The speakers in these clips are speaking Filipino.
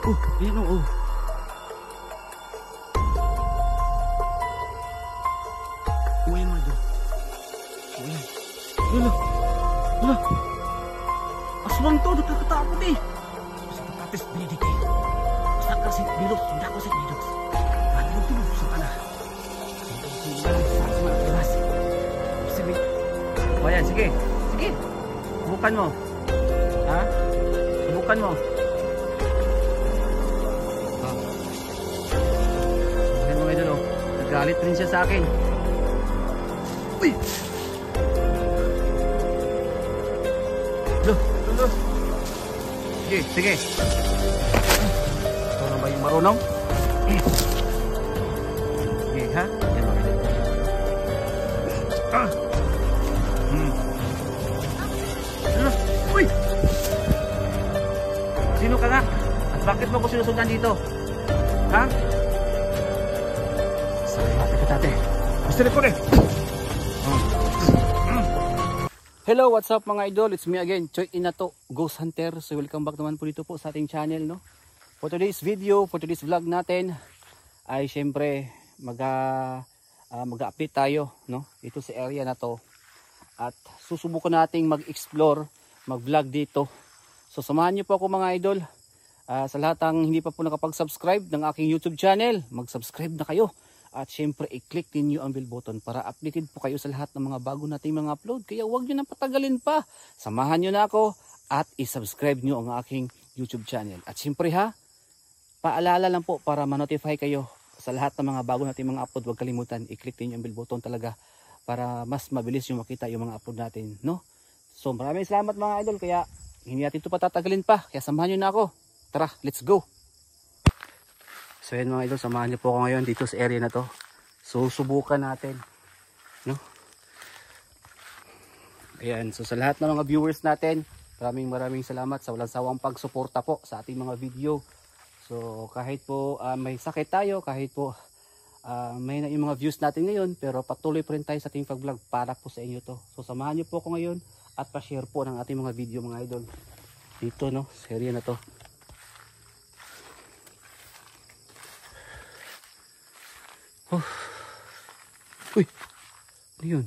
Oh, ayan oh. Ayan mga idol. Ayan. Lala. Lala. Aswang to, nakakatakot eh. Basta patatis, binidik eh. Basta kasi bilog, sunda ko sa bilog. Paano tulog sa kana? O yan, sige. Sige. Subukan mo. Ha? Subukan mo. Ayan mga idol oh. Nagalit rin siya sa akin. Uy! Loh. Sige, sige. Ito na ba yung marunong? Sige, ha? Yan mga idol. Uy! Sino ka nga? At bakit mo ko sinusundan dito? Ha? Sorry, tate. Gusto rin ko rin. Hello, what's up mga idol? It's me again, Choy Inato, Ghost Hunter. So welcome back naman po dito po sa ating channel, no? For today's video, for today's vlog natin ay syempre mag-update tayo, no? Dito sa area na to. At susubukan nating mag-explore, mag-vlog dito. So samahan niyo po ako mga idol. Sa lahat ng hindi pa po nakapag-subscribe ng aking YouTube channel, mag-subscribe na kayo. At syempre i-click ninyo ang bell button para updated po kayo sa lahat ng mga bago nating mga upload. Kaya huwag nyo nang patagalin pa. Samahan nyo na ako at i-subscribe nyo ang aking YouTube channel. At syempre ha, paalala lang po para ma-notify kayo sa lahat ng mga bago nating mga upload. Huwag kalimutan, i-click ninyo ang bell button talaga para mas mabilis yung makita yung mga upload natin, no? So maraming salamat mga idol. Kaya hindi natin ito patatagalin pa. Kaya samahan nyo na ako. Tara, let's go! So yun mga idol, samahan niyo po ako ngayon dito sa area na to. So subukan natin, no? Ayan, so sa lahat ng mga viewers natin, maraming salamat sa walang sawang pagsuporta po sa ating mga video. So kahit po may sakit tayo, kahit po may na yung mga views natin ngayon, pero patuloy pa rin tayo sa ating pag-vlog para po sa inyo to. So samahan niyo po ako ngayon at pa-share po ng ating mga video mga idol. Dito no, sa area na to. Oh. Uy, ano yun?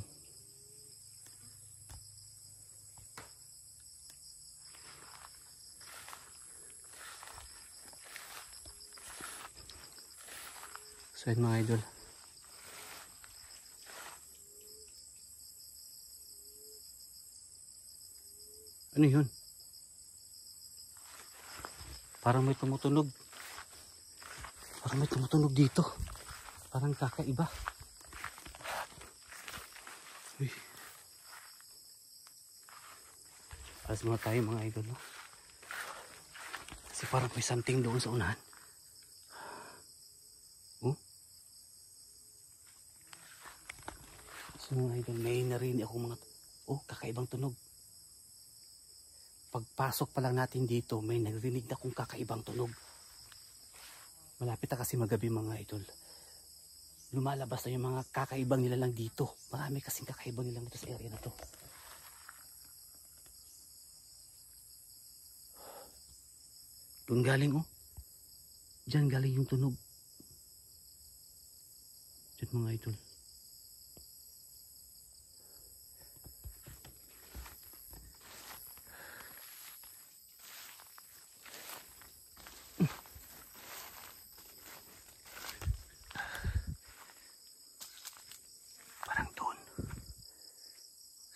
So yun mga idol. Ano yun? Parang may tumutunog. Parang may tumutunog dito. Parang kakaiba. Uy. Alas muna tayo mga idol, no? Kasi parang may something doon sa unahan. Oh? So mga idol, may narinig akong mga kakaibang tunog. Pagpasok pa lang natin dito, may narinig na akong kakaibang tunog. Malapit na kasi magabi mga idol. Lumalabas na yung mga kakaibang nila lang dito. Marami kasing kakaibang nila dito sa area na to. Doon galing oh. Diyan galing yung tunog. Diyan mga idol.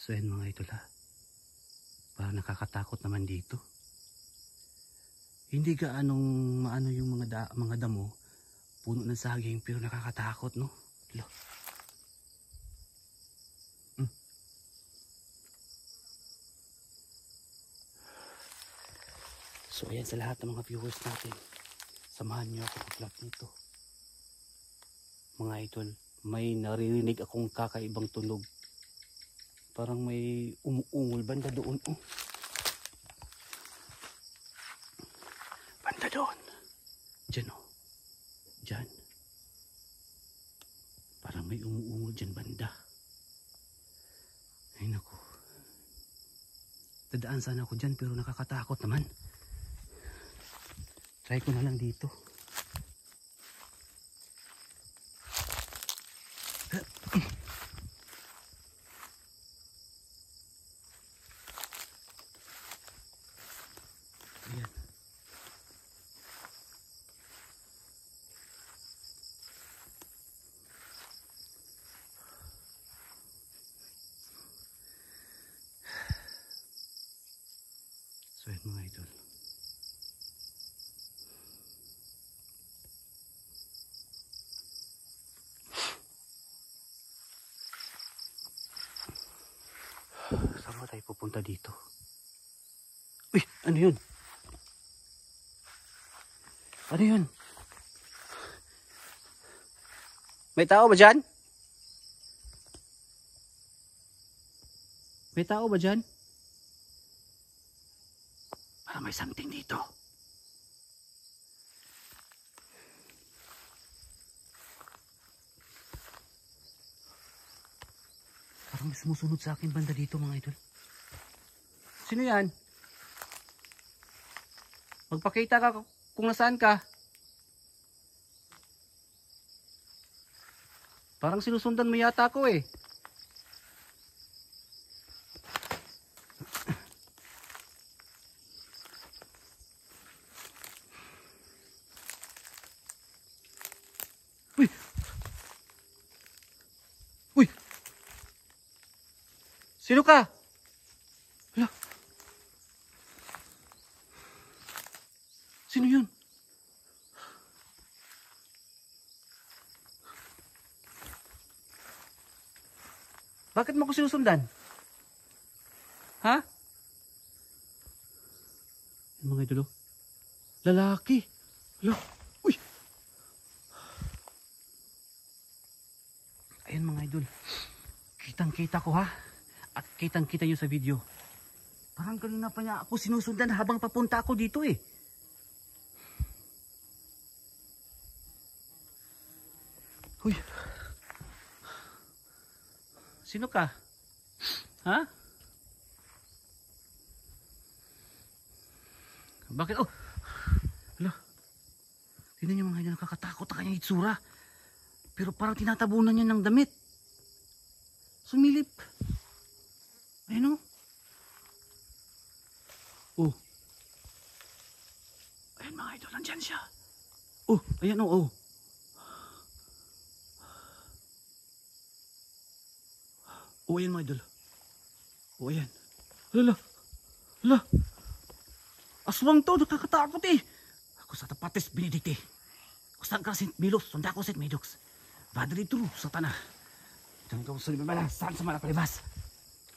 So yan mga idol ha. Parang nakakatakot naman dito. Hindi gaanong maano yung mga damo. Puno ng saging pero nakakatakot no. Lo. So ayan sa lahat ng mga viewers natin. Samahan niyo ako mag-vlog dito. Mga idol, may naririnig akong kakaibang tunog. Parang may umuungol banda doon. Oh. Banda doon. Diyan oh. Diyan. Parang may umuungol dyan banda. Ay naku. Dadaan sana ako dyan pero nakakatakot naman. Try ko na lang dito. Ayan. So yun mga idol. Saan ba tayo pupunta dito? Uy! Ano yun? Ano yun? May tao ba dyan? May tao ba dyan? Parang may something dito. Parang may sumusunod sa akin banda dito mga idol. Sino yan? Magpakita ka kung nasaan ka. Parang sinusundan mo yata ako eh. Uy! Uy! Sino ka? Hala. Sino yun? Bakit mo ko sinusundan? Ha? Yung mga idolo. Lalaki. Hala. Uy! Ayan mga idol. Kitang-kita ko ha. At kitang-kita nyo sa video. Parang kanina pa niya ako sinusundan habang papunta ako dito eh. Uy. Sino ka? Ha? Bakit? Oh! Hala. Tingnan niyo mga idol, nakakatakot ang kanyang itsura. Pero parang tinatabunan niya ng damit. Sumilip. Ayun o. Oh. Ayun mga idol, nandyan siya. Oh, ayan o. Oh. Oh, ayan mga idol. Oh, ayan. Hala. Hala. Aswang to, nakakatakot eh. Ako sa tapates Benedicte. Kusang ka St. Milos, sunda ko St. Midox. Padre True, satana. Itang kau sa libala, saan sa mga palibas?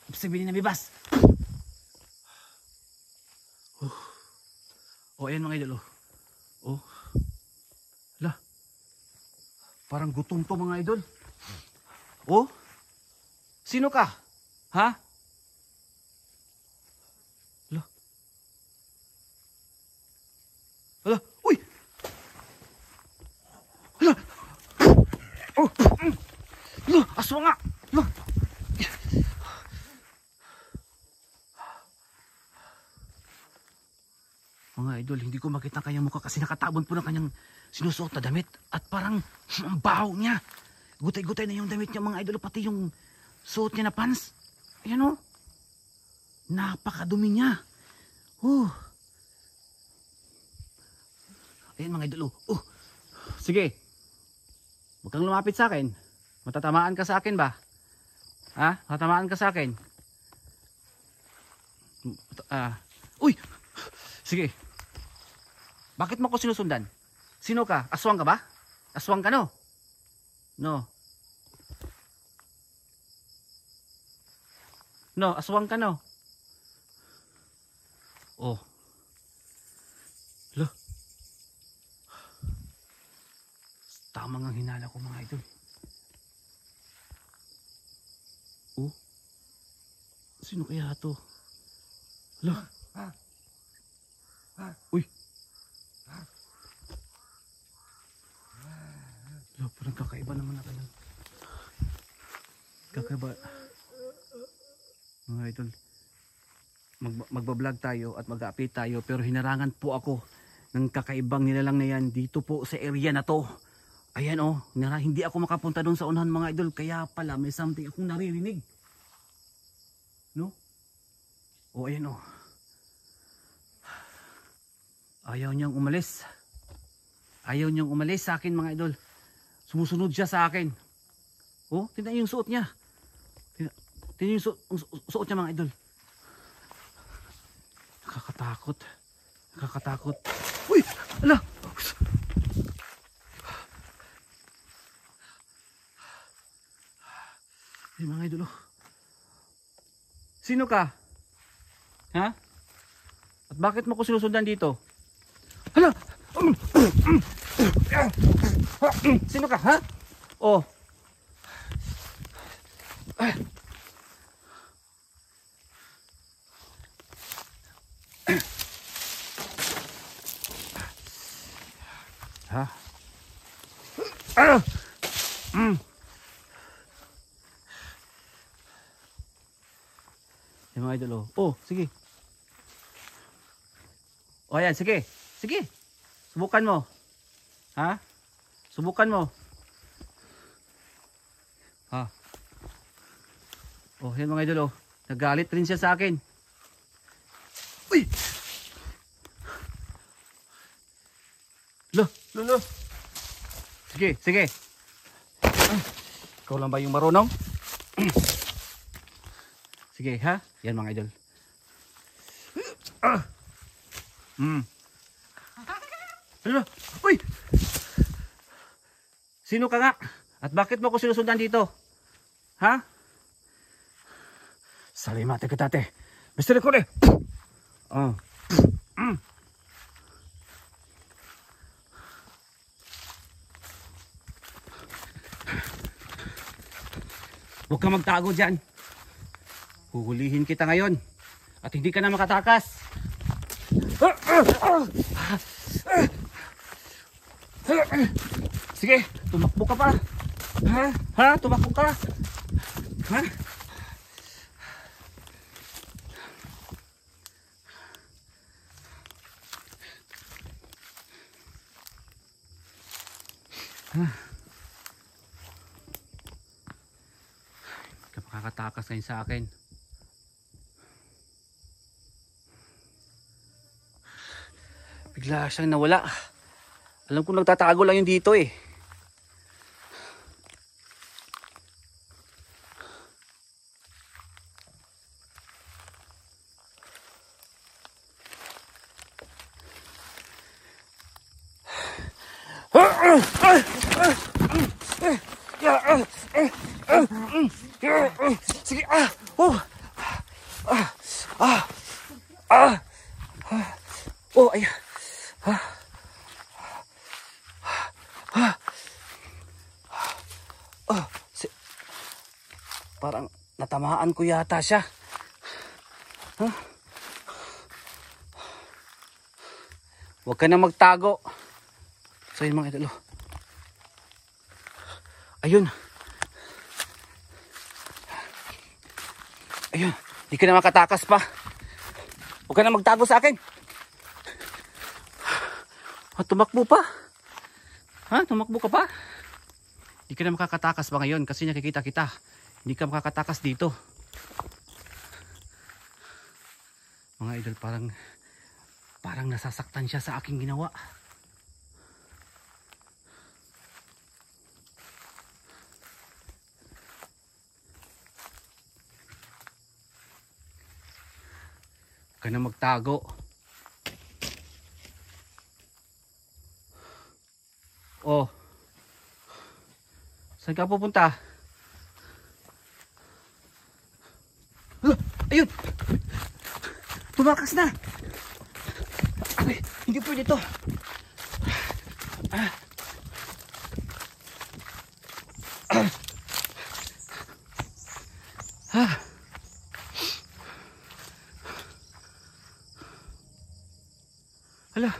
Sabihin na bibas. Oh, ayan mga idol. Oh. Hala. Parang gutom to mga idol. Oh. Sino ka? Ha? Hala. Hala. Uy! Hala. Oh. Hala. Aswang nga. Hala. Mga idol, hindi ko makita kanyang mukha kasi nakatabon po ng kanyang sinusuot na damit. At parang ang baho niya. Gutay-gutay na yung damit niya mga idol, pati yung suot niya na pants. Ayan o. Napakadumi niya. Ayan mga idol. Sige. Huwag kang lumapit sa akin. Matatamaan ka sa akin ba? Ha? Matatamaan ka sa akin? Uy! Sige. Bakit mo ko sinusundan? Sino ka? Aswang ka ba? Aswang ka no? No. No, aswang ka no? Oh. Hala. Tama nga hinala ko mga idol. Oh. Sino kaya to? Hala. Uy. Hala, parang kakaiba naman na kayo. Kakaiba. Mga idol. Magbablog tayo at mag-update tayo pero hinarangan po ako ng kakaibang nilalang na yan dito po sa area na to. Ayan oh, hindi ako makapunta doon sa unahan mga idol, kaya pala may something akong naririnig. No? Oh, ayan oh. Ayaw niyang umalis. Ayaw niyang umalis sa akin mga idol. Sumusunod siya sa akin. Oh, tingnan yung suot niya. Tingnan yung suot niya mga idol. Nakakatakot. Nakakatakot. Uy! Ala! Ay mga idol oh. Sino ka? Ha? At bakit mo ko sinusundan dito? Hala! Sino ka ha? Oh. Ha? Yung mga idol oh. Oh, sige. Oh, ayan, sige. Sige. Subukan mo. Ha? Subukan mo. Ha? Oh, yan mga idol oh. Nagalit rin siya sa akin. Uy! Lo. Sige, sige. Ikaw lang ba yung marunong? Sige, ha? Yan mga idol. Ano? Uy! Sino ka nga? At bakit mo ko sinusundan dito? Ha? Salimate kitate. Mr. Kore. Oh. Huwag ka magtago dyan. Huhulihin kita ngayon. At hindi ka na makatakas. Sige, tumakbo ka pa. Ha? Tumakbo ka. Ha? Hindi ka makakatakas ngayon sa akin. Bigla siyang nawala. Alam ko nagtatago lang yun dito eh. Sige. Oh, ay. Parang natamaan ko yata siya. Huwag ka na magtago. So yun mga idolo. Ayun. Ayun. Hindi ka na makatakas pa. Huwag ka na magtago sa akin. Tumakbo pa. Ha? Tumakbo ka pa? Hindi ka na makakatakas pa ngayon kasi nakikita kita. Hindi ka makakatakas dito. Mga idol, parang nasasaktan siya sa aking ginawa. Huwag ka na magtago. Oh. Saan ka pupunta? Ayun! Tumakas na! Ay, hindi pwede ito. Hala.